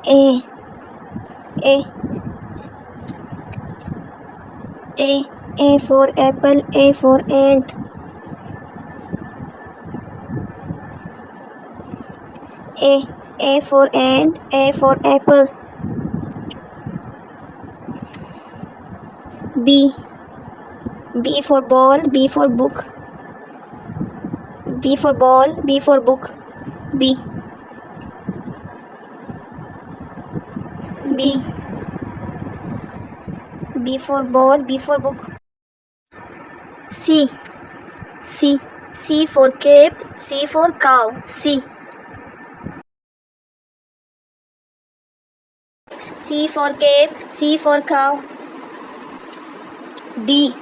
A A A A for apple, A for ant. A A for ant, A for apple. B B for ball, B for book. B for ball, B for book. B B B for ball, B for book. C C C for cape, C for cow. C C for cape, C for cow. D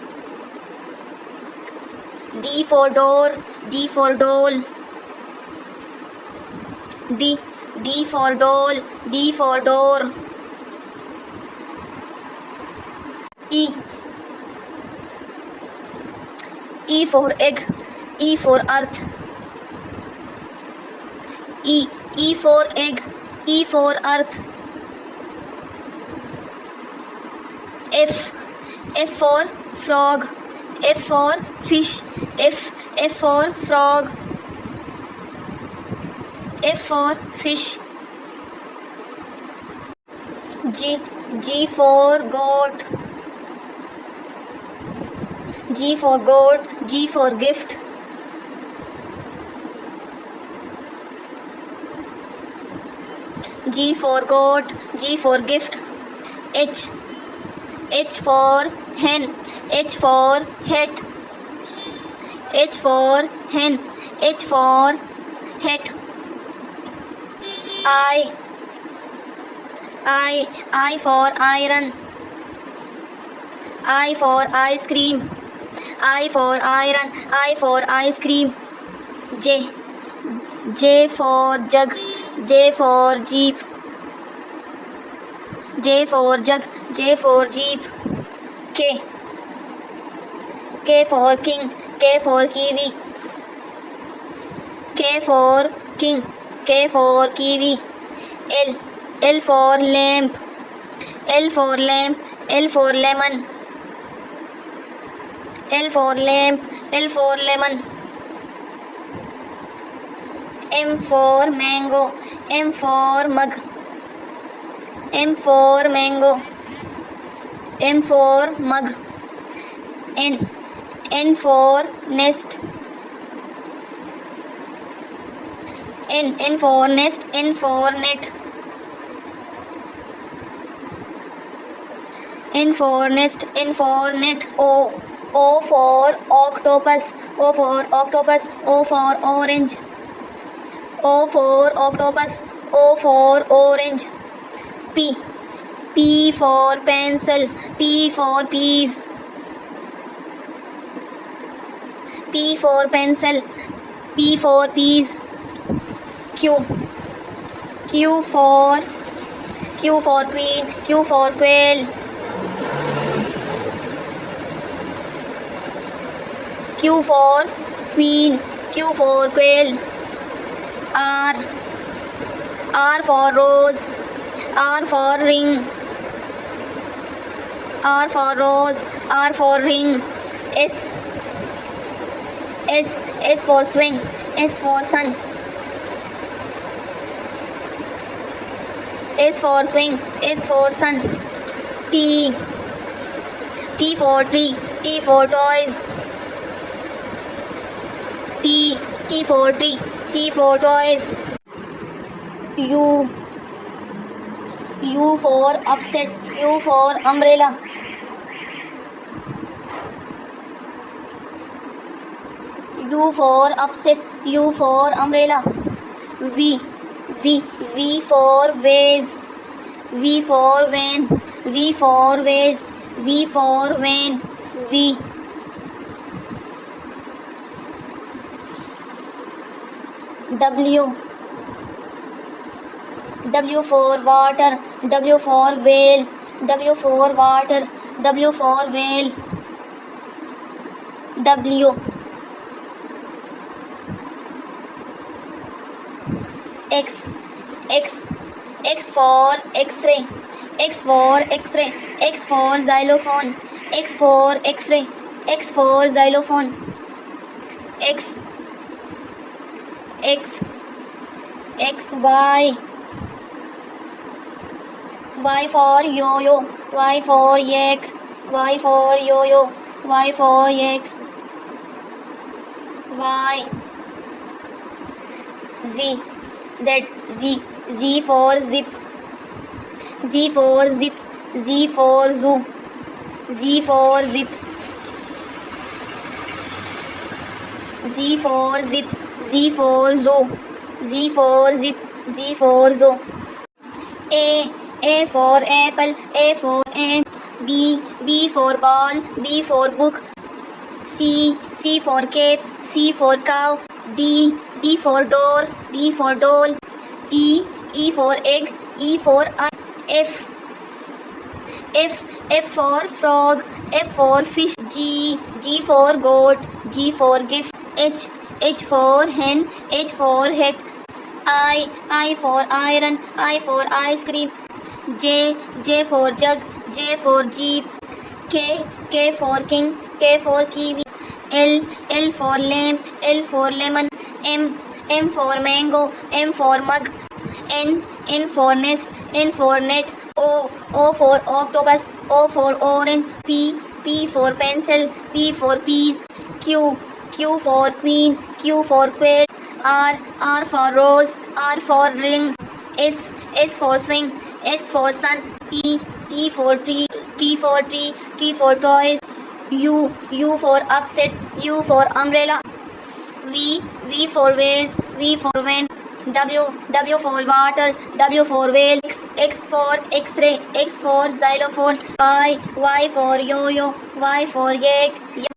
D for door, D for doll. D D for doll, D for door. E E for egg, E for earth. E for egg, E for earth. F for frog, F for fish. F for frog, F for fish. G for goat, G for goat, G for gift. G for goat, G for gift. H for hen, H for hat. H for hen, H for hat. I for iron, I for ice cream. I for iron, I for ice cream. J for jug, J for jeep. J for jug, J for jeep. K for king, K for kiwi. K for king, K for kiwi. L for lamp, L for lamp, L for lemon. L for lamp, L for lemon. M for mango, M for mug. M for mango, M for mug. N for nest. N for nest, N for net. N for nest, N for net. O for octopus, O for octopus, O for orange. O for octopus, O for orange. P for pencil, P for peas. P for pencil, P for peas. Q for queen, Q for quail. Q for queen, Q for quail. R for rose, R for ring. R for rose, R for ring. S for swing, S for sun. S for swing, S for sun. T for tree, T for toys. T for tree, T for toys. U for upset, U for umbrella. U for upset, U for umbrella. V for vase, V for van, V for vase, V for van. W for water, W for whale, W for water, W for whale. X X for X-ray, X for X-ray, X for xylophone, X for X-ray, X for xylophone, X, X, X, Y for yo-yo, Y for yak, Y for yo-yo, Y for yak, Y, Z, Z for zip, Z for zip, Z for zoo, Z for zip, Z for zip, Z for zoo, Z for zip, Z for zoo. A for apple, A for ant, B for ball, B for book, C for cape, C for cow, D for door, D for doll, E for egg, E for eye, F for frog, F for fish, G for goat, G for gift, H for hen, H for hat, I for iron, I for ice cream, J for jug, J for jeep, K for king, K for kiwi, L for lamp, L for lemon, M for mango, M for mug, N for nest, N for net, O for octopus, O for orange, P for pencil, P for peas, Q for queen, Q for quail, R for rose, R for ring, S for swing, S for sun, T for tree, T for tree, T for toys, U for upset, U for umbrella, V for vase, V for van, W for water, W for whale, X for X-ray, X for xylophone, Y for yo-yo, Y for yak,